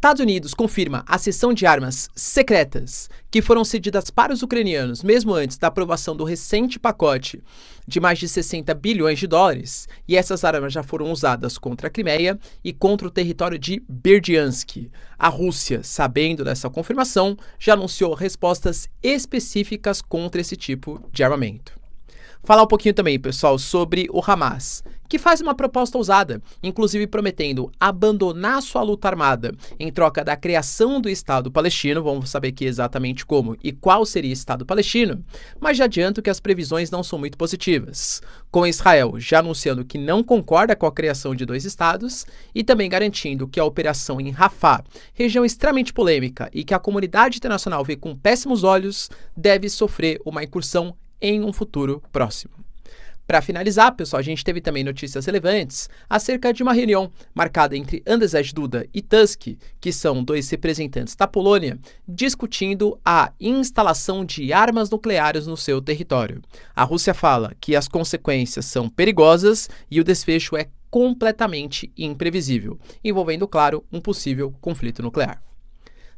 Estados Unidos confirma a cessão de armas secretas que foram cedidas para os ucranianos mesmo antes da aprovação do recente pacote de mais de 60 bilhões de dólares, e essas armas já foram usadas contra a Crimeia e contra o território de Berdyansk. A Rússia, sabendo dessa confirmação, já anunciou respostas específicas contra esse tipo de armamento. Falar um pouquinho também, pessoal, sobre o Hamas, que faz uma proposta ousada, inclusive prometendo abandonar sua luta armada em troca da criação do Estado palestino. Vamos saber aqui exatamente como e qual seria o Estado palestino, mas já adianto que as previsões não são muito positivas, com Israel já anunciando que não concorda com a criação de dois estados e também garantindo que a operação em Rafah, região extremamente polêmica e que a comunidade internacional vê com péssimos olhos, deve sofrer uma incursão em um futuro próximo. Para finalizar, pessoal, a gente teve também notícias relevantes acerca de uma reunião marcada entre Andrzej Duda e Tusk, que são dois representantes da Polônia, discutindo a instalação de armas nucleares no seu território. A Rússia fala que as consequências são perigosas e o desfecho é completamente imprevisível, envolvendo, claro, um possível conflito nuclear.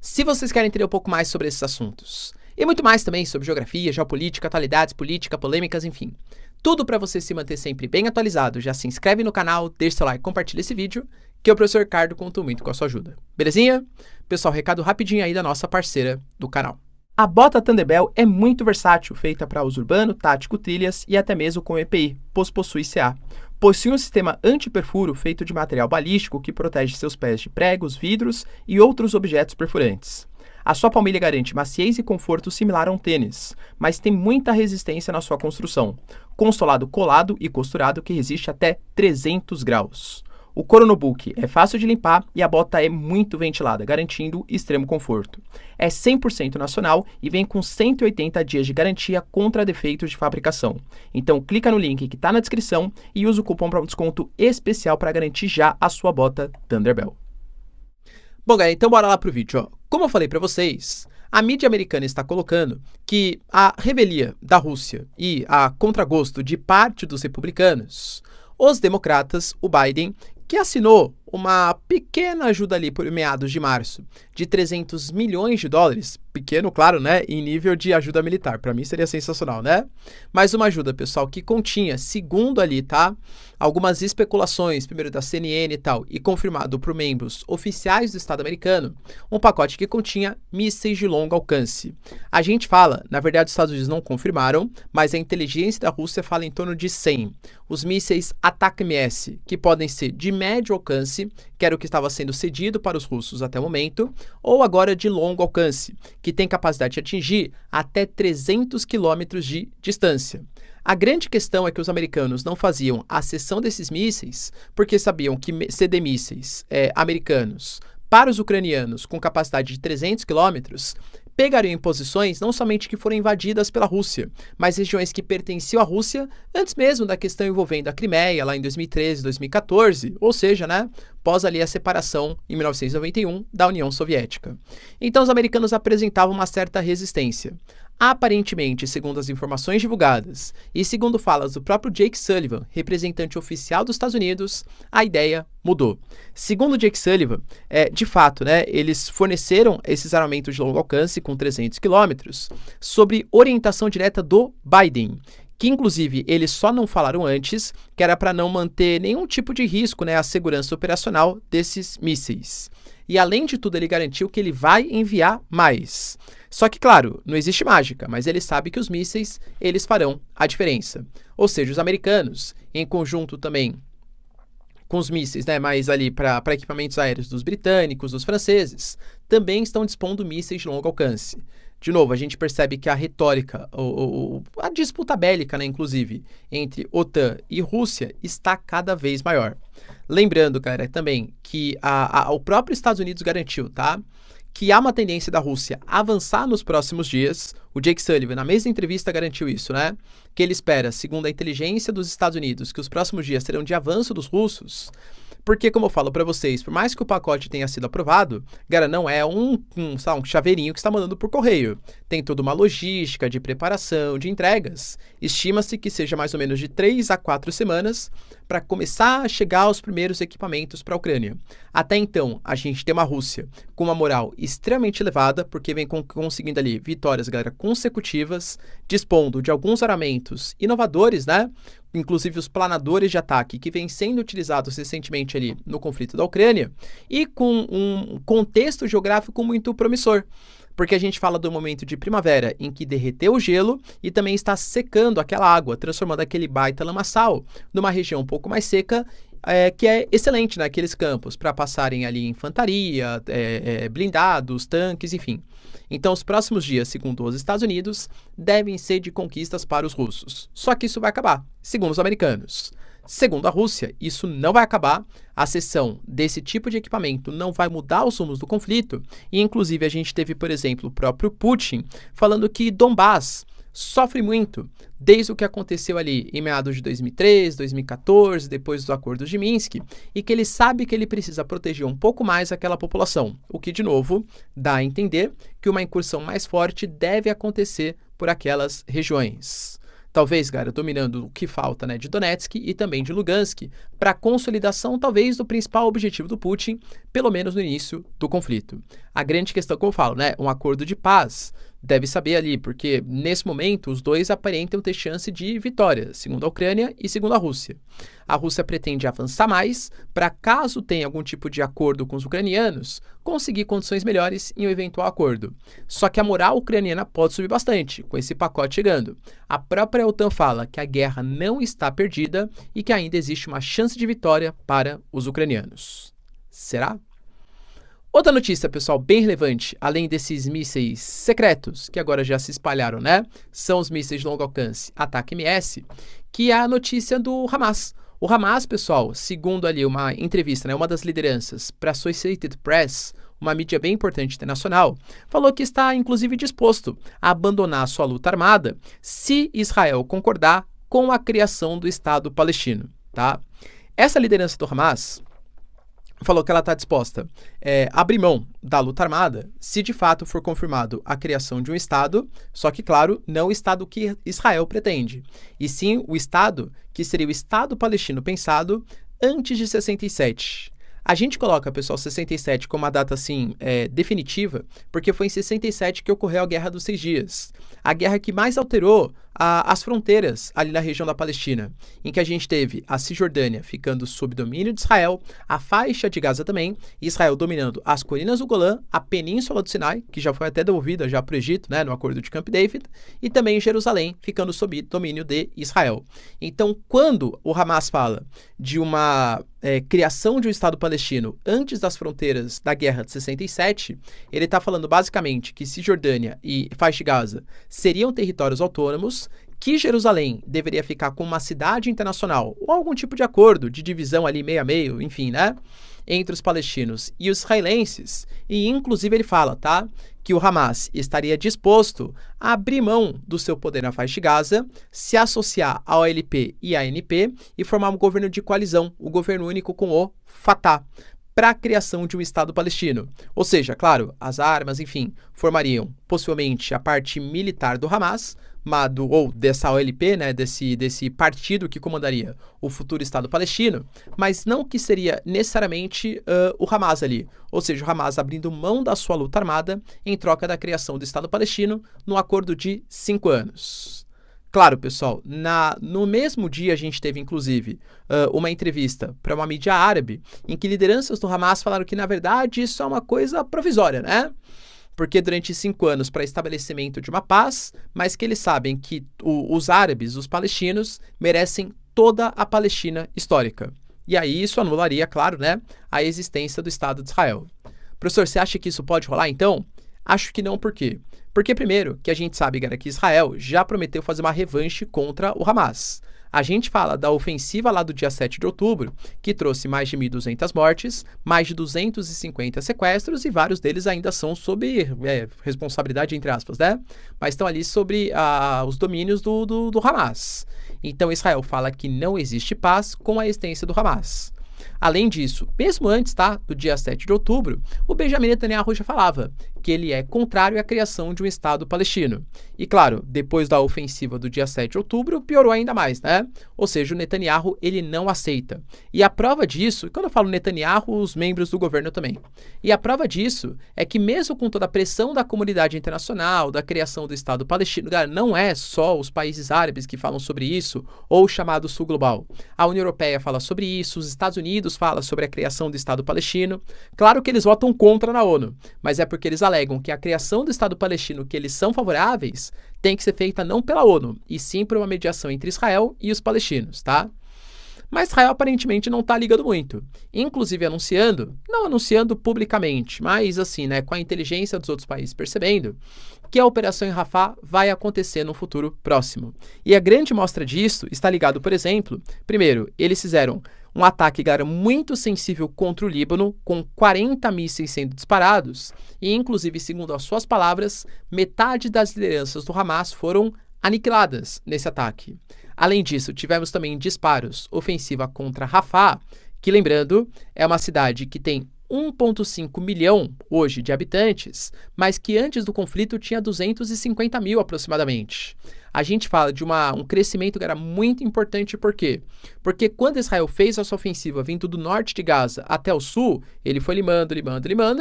Se vocês querem entender um pouco mais sobre esses assuntos, e muito mais também sobre geografia, geopolítica, atualidades, política, polêmicas, enfim. Tudo para você se manter sempre bem atualizado. Já se inscreve no canal, deixa seu like, compartilha esse vídeo, que o professor Ricardo conta muito com a sua ajuda. Belezinha? Pessoal, recado rapidinho aí da nossa parceira do canal. A bota Thunderbell é muito versátil, feita para uso urbano, tático, trilhas e até mesmo com EPI, pois possui CA. Possui um sistema anti-perfuro feito de material balístico que protege seus pés de pregos, vidros e outros objetos perfurantes. A sua palmilha garante maciez e conforto similar a um tênis, mas tem muita resistência na sua construção, com um solado colado e costurado que resiste até 300 graus. O couro no book é fácil de limpar e a bota é muito ventilada, garantindo extremo conforto. É 100% nacional e vem com 180 dias de garantia contra defeitos de fabricação. Então clica no link que está na descrição e usa o cupom para um desconto especial para garantir já a sua bota Thunderbell. Bom, galera, então bora lá pro vídeo, ó. Como eu falei para vocês, a mídia americana está colocando que a revelia da Rússia e a contragosto de parte dos republicanos, os democratas, o Biden, que assinou uma pequena ajuda ali por meados de março de 300 milhões de dólares, pequeno, claro, né, em nível de ajuda militar, para mim seria sensacional, né? Mas uma ajuda, pessoal, que continha, segundo ali, tá, algumas especulações, primeiro da CNN e tal, e confirmado por membros oficiais do Estado americano, um pacote que continha mísseis de longo alcance. A gente fala, na verdade os Estados Unidos não confirmaram, mas a inteligência da Rússia fala em torno de 100. Os mísseis ATACMS, que podem ser de médio alcance, que era o que estava sendo cedido para os russos até o momento, ou agora de longo alcance, que tem capacidade de atingir até 300 quilômetros de distância. A grande questão é que os americanos não faziam a cessão desses mísseis porque sabiam que ceder mísseis americanos para os ucranianos com capacidade de 300 quilômetros pegariam em posições não somente que foram invadidas pela Rússia, mas regiões que pertenciam à Rússia antes mesmo da questão envolvendo a Crimeia, lá em 2013, 2014, ou seja, né, pós ali a separação em 1991 da União Soviética. Então os americanos apresentavam uma certa resistência. Aparentemente, segundo as informações divulgadas e segundo falas do próprio Jake Sullivan, representante oficial dos Estados Unidos, a ideia mudou. Segundo Jake Sullivan, de fato, né, eles forneceram esses armamentos de longo alcance com 300 quilômetros sob orientação direta do Biden, que inclusive eles só não falaram antes que era para não manter nenhum tipo de risco, né, à segurança operacional desses mísseis. E além de tudo, ele garantiu que ele vai enviar mais. Só que, claro, não existe mágica, mas ele sabe que os mísseis, eles farão a diferença. Ou seja, os americanos, em conjunto também com os mísseis, né, mais ali para equipamentos aéreos dos britânicos, dos franceses, também estão dispondo mísseis de longo alcance. De novo, a gente percebe que a retórica, a disputa bélica, né, inclusive, entre OTAN e Rússia está cada vez maior. Lembrando, cara, também que o próprio Estados Unidos garantiu, tá, que há uma tendência da Rússia avançar nos próximos dias. O Jake Sullivan, na mesma entrevista, garantiu isso, né? Que ele espera, segundo a inteligência dos Estados Unidos, que os próximos dias serão de avanço dos russos. Porque, como eu falo para vocês, por mais que o pacote tenha sido aprovado, cara, não é um chaveirinho que está mandando por correio. Tem toda uma logística de preparação, de entregas. Estima-se que seja mais ou menos de 3 a 4 semanas para começar a chegar os primeiros equipamentos para a Ucrânia. Até então, a gente tem uma Rússia com uma moral extremamente elevada, porque vem conseguindo ali vitórias, galera, consecutivas, dispondo de alguns armamentos inovadores, né? Inclusive os planadores de ataque que vêm sendo utilizados recentemente ali no conflito da Ucrânia, e com um contexto geográfico muito promissor. Porque a gente fala do momento de primavera em que derreteu o gelo e também está secando aquela água, transformando aquele baita lamaçal numa região um pouco mais seca, que é excelente naqueles campos para passarem ali infantaria, blindados, tanques, enfim. Então, os próximos dias, segundo os Estados Unidos, devem ser de conquistas para os russos. Só que isso vai acabar, segundo os americanos. Segundo a Rússia, isso não vai acabar, a cessão desse tipo de equipamento não vai mudar os rumos do conflito, e inclusive a gente teve, por exemplo, o próprio Putin falando que Donbás sofre muito desde o que aconteceu ali em meados de 2013, 2014, depois dos acordos de Minsk, e que ele sabe que ele precisa proteger um pouco mais aquela população, o que, de novo, dá a entender que uma incursão mais forte deve acontecer por aquelas regiões. Talvez, cara, dominando o que falta, né, de Donetsk e também de Lugansk, para consolidação, talvez, do principal objetivo do Putin, pelo menos no início do conflito. A grande questão, como eu falo, né, um acordo de paz, deve saber ali, porque nesse momento os dois aparentam ter chance de vitória, segundo a Ucrânia e segundo a Rússia. A Rússia pretende avançar mais para, caso tenha algum tipo de acordo com os ucranianos, conseguir condições melhores em um eventual acordo. Só que a moral ucraniana pode subir bastante com esse pacote chegando. A própria OTAN fala que a guerra não está perdida e que ainda existe uma chance de vitória para os ucranianos. Será? Outra notícia, pessoal, bem relevante, além desses mísseis secretos, que agora já se espalharam, né? São os mísseis de longo alcance Ataque-MS, que é a notícia do Hamas. O Hamas, pessoal, segundo ali uma entrevista, né, uma das lideranças para a Associated Press, uma mídia bem importante internacional, falou que está, inclusive, disposto a abandonar sua luta armada se Israel concordar com a criação do Estado palestino, tá? Essa liderança do Hamas falou que ela está disposta a abrir mão da luta armada se de fato for confirmado a criação de um Estado, só que, claro, não o Estado que Israel pretende, e sim o Estado que seria o Estado palestino pensado antes de 67. A gente coloca, pessoal, 67 como uma data, assim, definitiva, porque foi em 67 que ocorreu a Guerra dos 6 Dias. A guerra que mais alterou as fronteiras ali na região da Palestina, em que a gente teve a Cisjordânia ficando sob domínio de Israel, a faixa de Gaza também, Israel dominando as colinas do Golã, a península do Sinai, que já foi até devolvida já para o Egito, né, no acordo de Camp David, e também Jerusalém ficando sob domínio de Israel. Então, quando o Hamas fala de uma criação de um Estado palestino antes das fronteiras da Guerra de 67, ele está falando basicamente que Cisjordânia e faixa de Gaza seriam territórios autônomos, que Jerusalém deveria ficar como uma cidade internacional ou algum tipo de acordo de divisão ali meio a meio, enfim, né, entre os palestinos e os israelenses, e inclusive ele fala, tá, que o Hamas estaria disposto a abrir mão do seu poder na faixa de Gaza, se associar à OLP e à ANP e formar um governo de coalizão, o governo único com o Fatah, para a criação de um Estado palestino. Ou seja, claro, as armas, enfim, formariam possivelmente a parte militar do Hamas, ou dessa OLP, né, desse partido que comandaria o futuro Estado palestino, mas não que seria necessariamente o Hamas ali, ou seja, o Hamas abrindo mão da sua luta armada em troca da criação do Estado palestino no acordo de 5 anos. Claro, pessoal, no mesmo dia a gente teve, inclusive, uma entrevista para uma mídia árabe em que lideranças do Hamas falaram que, na verdade, isso é uma coisa provisória, né? Porque durante 5 anos para estabelecimento de uma paz, mas que eles sabem que os árabes, os palestinos, merecem toda a Palestina histórica. E aí isso anularia, claro, né, a existência do Estado de Israel. Professor, você acha que isso pode rolar, então? Acho que não, por quê? Porque, primeiro, que a gente sabe, cara, que Israel já prometeu fazer uma revanche contra o Hamas. A gente fala da ofensiva lá do dia 7 de outubro, que trouxe mais de 1.200 mortes, mais de 250 sequestros, e vários deles ainda são sob responsabilidade, entre aspas, né? Mas estão ali sobre os domínios do Hamas. Então, Israel fala que não existe paz com a existência do Hamas. Além disso, mesmo antes, tá, do dia 7 de outubro, o Benjamin Netanyahu já falava que ele é contrário à criação de um Estado palestino. E claro, depois da ofensiva do dia 7 de outubro, piorou ainda mais, né? Ou seja, o Netanyahu, ele não aceita. E a prova disso, e quando eu falo Netanyahu, os membros do governo também. E a prova disso é que mesmo com toda a pressão da comunidade internacional, da criação do Estado palestino, não é só os países árabes que falam sobre isso, ou o chamado Sul Global. A União Europeia fala sobre isso, os Estados Unidos falam sobre a criação do Estado palestino. Claro que eles votam contra na ONU, mas é porque eles alegam que a criação do Estado palestino, que eles são favoráveis, tem que ser feita não pela ONU, e sim por uma mediação entre Israel e os palestinos, tá? Mas Israel aparentemente não está ligando muito, inclusive não anunciando publicamente, mas assim, né, com a inteligência dos outros países percebendo que a operação em Rafah vai acontecer no futuro próximo. E a grande mostra disso está ligado, por exemplo, primeiro, eles fizeram um ataque muito sensível contra o Líbano, com 40 mísseis sendo disparados, e inclusive, segundo as suas palavras, metade das lideranças do Hamas foram aniquiladas nesse ataque. Além disso, tivemos também disparos ofensiva contra Rafah, que, lembrando, é uma cidade que tem 1,5 milhão hoje de habitantes, mas que antes do conflito tinha 250 mil aproximadamente. A gente fala de um crescimento que era muito importante, por quê? Porque quando Israel fez a sua ofensiva vindo do norte de Gaza até o sul, ele foi limando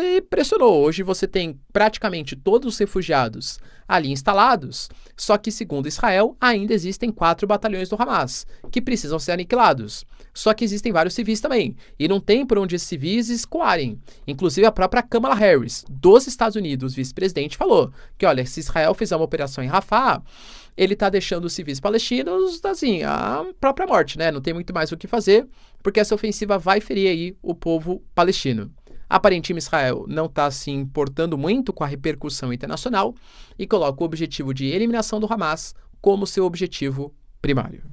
e pressionou. Hoje você tem praticamente todos os refugiados ali instalados, só que, segundo Israel, ainda existem 4 batalhões do Hamas, que precisam ser aniquilados. Só que existem vários civis também, e não tem por onde esses civis escoarem. Inclusive a própria Kamala Harris, dos Estados Unidos, vice-presidente, falou que, olha, se Israel fizer uma operação em Rafah, ele está deixando os civis palestinos, assim, a própria morte, né? Não tem muito mais o que fazer, porque essa ofensiva vai ferir aí o povo palestino. Aparentemente, Israel não está se importando muito com a repercussão internacional e coloca o objetivo de eliminação do Hamas como seu objetivo primário.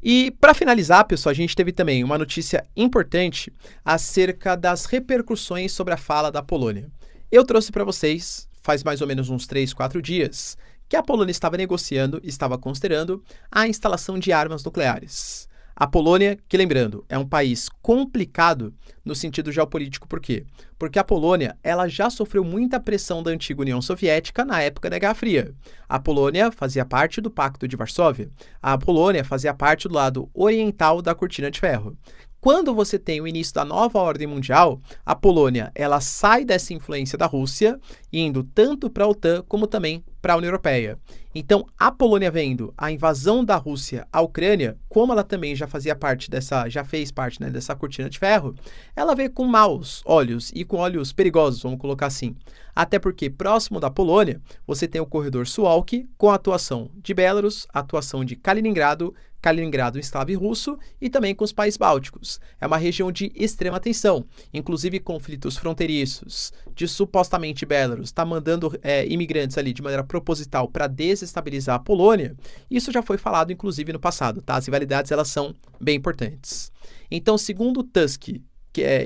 E para finalizar, pessoal, a gente teve também uma notícia importante acerca das repercussões sobre a fala da Polônia. Eu trouxe para vocês, faz mais ou menos uns 3, 4 dias, que a Polônia estava considerando a instalação de armas nucleares. A Polônia, que lembrando, é um país complicado no sentido geopolítico, por quê? Porque a Polônia, ela já sofreu muita pressão da antiga União Soviética na época da Guerra Fria. A Polônia fazia parte do Pacto de Varsóvia. A Polônia fazia parte do lado oriental da Cortina de Ferro. Quando você tem o início da nova ordem mundial, a Polônia, ela sai dessa influência da Rússia, indo tanto para a OTAN como também para a União Europeia. Então, a Polônia vendo a invasão da Rússia à Ucrânia, como ela também já fez parte, né, dessa cortina de ferro, ela vê com maus olhos e com olhos perigosos, vamos colocar assim. Até porque próximo da Polônia, você tem o corredor Suwałki, com a atuação de Belarus, a atuação de Kaliningrado, um enclave russo, e também com os países bálticos. É uma região de extrema tensão, inclusive conflitos fronteiriços, de supostamente Belarus está mandando imigrantes ali de maneira proposital para desestabilizar a Polônia. Isso já foi falado, inclusive, no passado, tá? As rivalidades, elas são bem importantes. Então, segundo o Tusk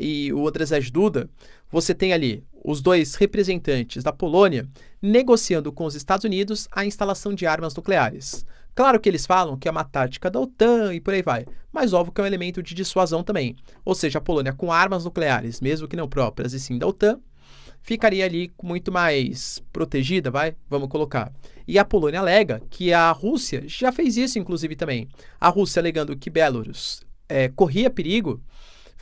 e o Andrzej Duda, você tem ali os dois representantes da Polônia negociando com os Estados Unidos a instalação de armas nucleares. Claro que eles falam que é uma tática da OTAN e por aí vai, mas óbvio que é um elemento de dissuasão também. Ou seja, a Polônia com armas nucleares, mesmo que não próprias e sim da OTAN, ficaria ali muito mais protegida, vamos colocar. E a Polônia alega que a Rússia já fez isso, inclusive, também. A Rússia alegando que Belarus corria perigo,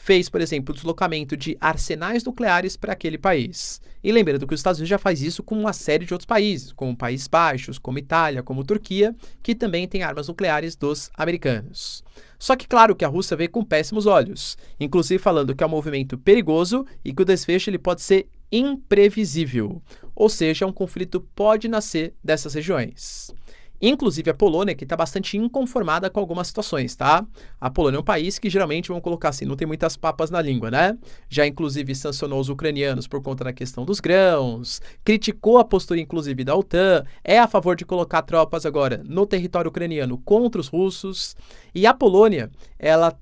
fez, por exemplo, o deslocamento de arsenais nucleares para aquele país. E lembrando que os Estados Unidos já faz isso com uma série de outros países, como Países Baixos, como Itália, como Turquia, que também tem armas nucleares dos americanos. Só que claro que a Rússia vê com péssimos olhos, inclusive falando que é um movimento perigoso e que o desfecho ele pode ser imprevisível, ou seja, um conflito pode nascer dessas regiões. Inclusive a Polônia, que está bastante inconformada com algumas situações, tá? A Polônia é um país que geralmente, vamos colocar assim, não tem muitas papas na língua, né? Já inclusive sancionou os ucranianos por conta da questão dos grãos, criticou a postura inclusive da OTAN, é a favor de colocar tropas agora no território ucraniano contra os russos. E a Polônia, ela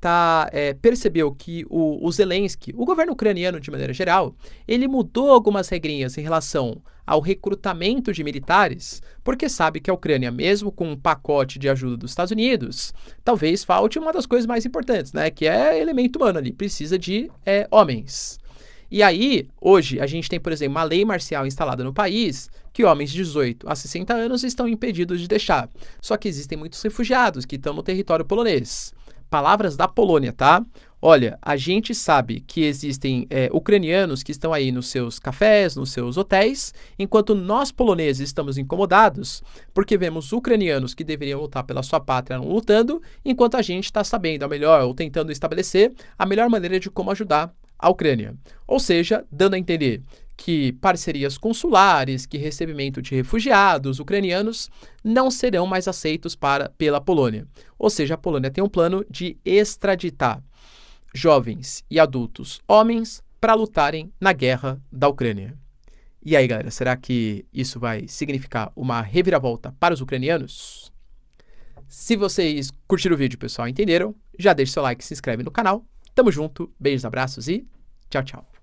percebeu que o Zelensky, o governo ucraniano de maneira geral, ele mudou algumas regrinhas em relação ao recrutamento de militares, porque sabe que a Ucrânia, mesmo com um pacote de ajuda dos Estados Unidos, talvez falte uma das coisas mais importantes, né? Que é elemento humano ali, precisa de homens. E aí, hoje, a gente tem, por exemplo, uma lei marcial instalada no país que homens de 18 a 60 anos estão impedidos de deixar. Só que existem muitos refugiados que estão no território polonês. Palavras da Polônia, tá? Olha, a gente sabe que existem ucranianos que estão aí nos seus cafés, nos seus hotéis, enquanto nós poloneses estamos incomodados porque vemos ucranianos que deveriam lutar pela sua pátria não lutando, enquanto a gente está sabendo a melhor ou tentando estabelecer a melhor maneira de como ajudar a Ucrânia. Ou seja, dando a entender que parcerias consulares, que recebimento de refugiados ucranianos não serão mais aceitos pela Polônia. Ou seja, a Polônia tem um plano de extraditar jovens e adultos homens para lutarem na guerra da Ucrânia. E aí, galera, será que isso vai significar uma reviravolta para os ucranianos? Se vocês curtiram o vídeo, pessoal, entenderam, já deixa seu like e se inscreve no canal. Tamo junto, beijos, abraços e tchau, tchau.